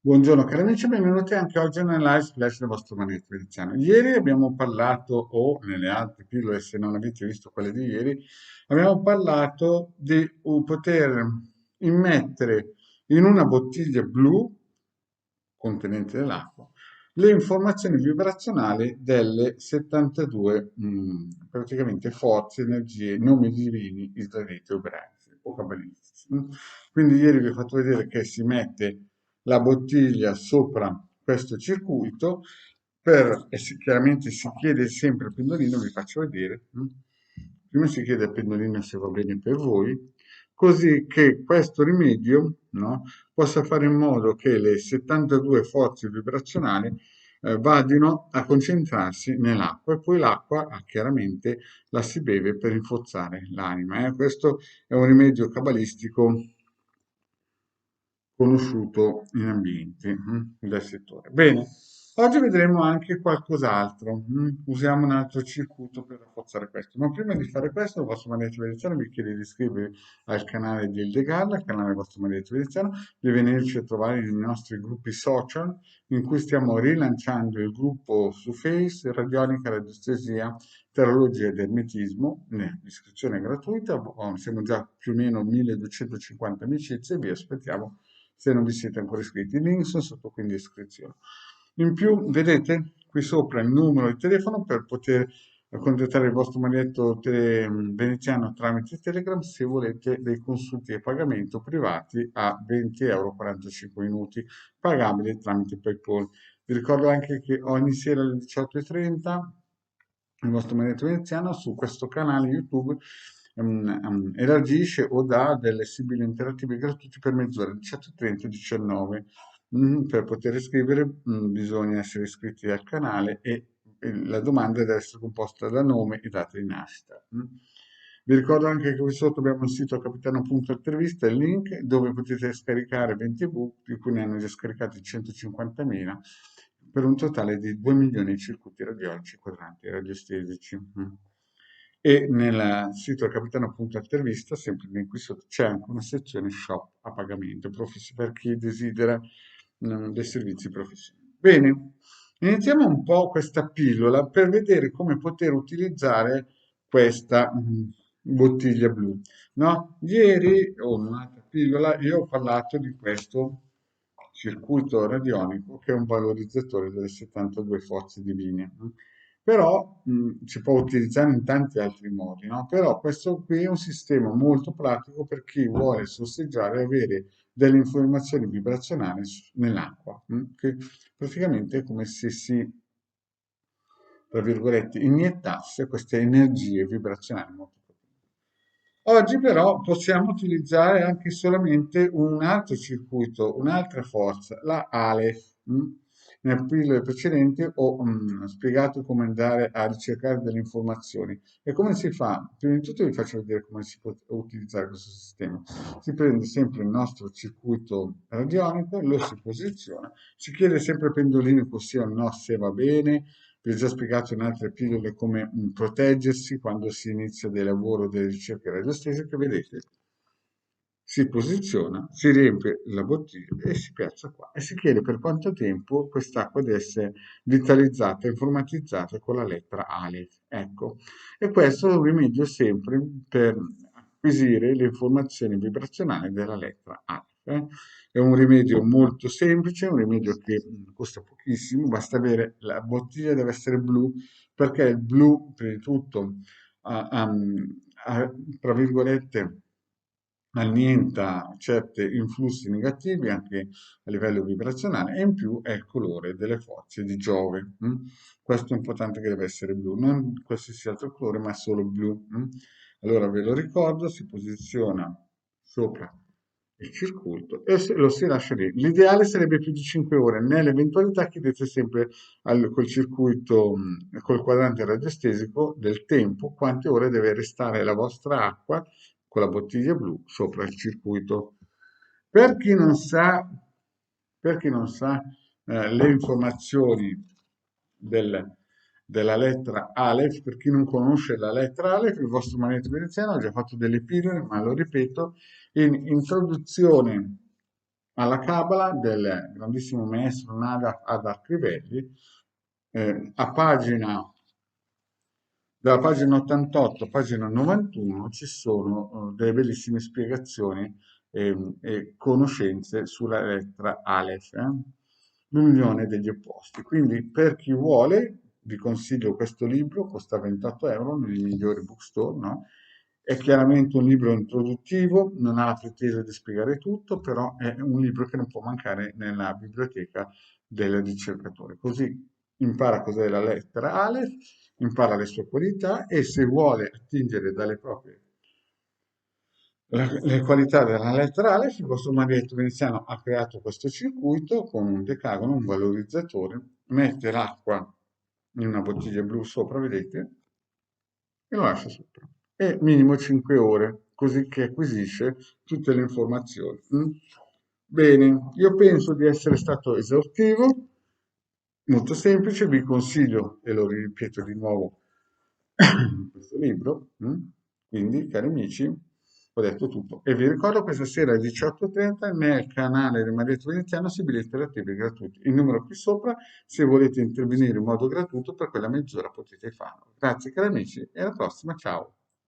Buongiorno cari amici, benvenuti anche oggi nella live splash del vostro maestro veneziano. Ieri abbiamo parlato, o nelle altre pillole se non avete visto quelle di ieri, abbiamo parlato di poter immettere in una bottiglia blu contenente dell'acqua le informazioni vibrazionali delle 72 praticamente forze, energie, nomi divini, israeliti o ebraici o cabalistici. Quindi ieri vi ho fatto vedere che si mette la bottiglia sopra questo circuito chiaramente si chiede sempre al pendolino, vi faccio vedere, prima si chiede al pendolino se va bene per voi, così che questo rimedio, no, possa fare in modo che le 72 forze vibrazionali vadino a concentrarsi nell'acqua e poi l'acqua chiaramente la si beve per rinforzare l'anima. Questo è un rimedio cabalistico conosciuto in ambienti del settore. Bene, oggi vedremo anche qualcos'altro. Usiamo un altro circuito per rafforzare questo. Ma prima di fare questo, il vostro maestro veneziano vi chiede di iscrivervi al canale di Ildegard, al canale del vostro maestro veneziano, di venirci a trovare nei nostri gruppi social, in cui stiamo rilanciando il gruppo su Face, Radionica, Radiestesia, Terologia ed Ermetismo, iscrizione gratuita, siamo già più o meno 1250 amicizie e vi aspettiamo se non vi siete ancora iscritti. I link sono sotto, quindi iscrizione. In più, vedete qui sopra il numero di telefono per poter contattare il vostro maglietto veneziano tramite Telegram se volete dei consulti a pagamento privati a 20 € 45 minuti, pagabili tramite PayPal. Vi ricordo anche che ogni sera alle 18:30 il vostro maglietto veneziano su questo canale YouTube elargisce o dà delle sibili interattive gratuite per mezz'ora, 18:30 19. Per poter iscrivere bisogna essere iscritti al canale e la domanda deve essere composta da nome e data di nascita. Vi ricordo anche che qui sotto abbiamo il sito capitano.intervista, il link dove potete scaricare 20 ebook, di cui ne hanno già scaricati 150.000, per un totale di 2 milioni di circuiti radiologici quadranti radiostesici. E nel sito capitano.intervista, sempre lì qui sotto, c'è anche una sezione shop a pagamento per chi desidera dei servizi professionali. Bene, iniziamo un po' questa pillola per vedere come poter utilizzare questa bottiglia blu. No? Ieri, o in un'altra pillola, io ho parlato di questo circuito radionico che è un valorizzatore delle 72 forze divine. Però si può utilizzare in tanti altri modi, no? Però questo qui è un sistema molto pratico per chi vuole sorseggiare e avere delle informazioni vibrazionali nell'acqua, che praticamente è come se si, tra virgolette, iniettasse queste energie vibrazionali molto potenti. Oggi però possiamo utilizzare anche solamente un altro circuito, un'altra forza, la Aleph. Nel pillole precedenti ho spiegato come andare a ricercare delle informazioni. E come si fa? Prima di tutto vi faccio vedere come si può utilizzare questo sistema. Si prende sempre il nostro circuito radionico, lo si posiziona, si chiede sempre al pendolino così o no se va bene. Vi ho già spiegato in altre pillole come proteggersi quando si inizia dei lavori o delle ricerche radiostesiche, vedete, si posiziona, si riempie la bottiglia e si piazza qua e si chiede per quanto tempo quest'acqua deve essere vitalizzata, informatizzata con la lettera Aleph. Ecco, e questo è un rimedio sempre per acquisire le informazioni vibrazionali della lettera Aleph. È un rimedio molto semplice, un rimedio che costa pochissimo, basta avere la bottiglia, deve essere blu, perché il blu, prima di tutto, ha, ha- tra virgolette, annienta certi influssi negativi anche a livello vibrazionale e in più è il colore delle forze di Giove. Questo è importante che deve essere blu, non qualsiasi altro colore, ma solo blu. Allora ve lo ricordo, si posiziona sopra il circuito e lo si lascia lì. L'ideale sarebbe più di 5 ore, nell'eventualità chiedete sempre col circuito, col quadrante radiostesico del tempo, quante ore deve restare la vostra acqua con la bottiglia blu sopra il circuito. Per chi non sa, per chi non sa le informazioni del- della lettera Aleph, per chi non conosce la lettera Aleph, il vostro maestro veneziano ha già fatto delle pillole, ma lo ripeto, in introduzione alla Cabala del grandissimo maestro Nada Adar Crivelli, dalla pagina 88 a pagina 91 ci sono delle bellissime spiegazioni e conoscenze sulla lettera Aleph, l'unione degli opposti. Quindi per chi vuole, vi consiglio questo libro, costa 28 euro nei migliori bookstore, no? È chiaramente un libro introduttivo, non ha la pretesa di spiegare tutto, però è un libro che non può mancare nella biblioteca del ricercatore. Così impara cos'è la lettera Aleph, impara le sue qualità e se vuole attingere dalle proprie le qualità della lettera Aleph, il vostro maledetto veneziano ha creato questo circuito con un decagono, un valorizzatore, mette l'acqua in una bottiglia blu sopra, vedete, e lo lascia sopra. E minimo 5 ore, così che acquisisce tutte le informazioni. Bene, io penso di essere stato esaustivo, molto semplice, vi consiglio, e lo ripeto di nuovo, questo libro. Quindi, cari amici, ho detto tutto. E vi ricordo questa sera alle 18:30 nel canale del Maledetto Veneziano Sibili Interattivi gratuiti. Il numero qui sopra, se volete intervenire in modo gratuito per quella mezz'ora potete farlo. Grazie cari amici e alla prossima, ciao.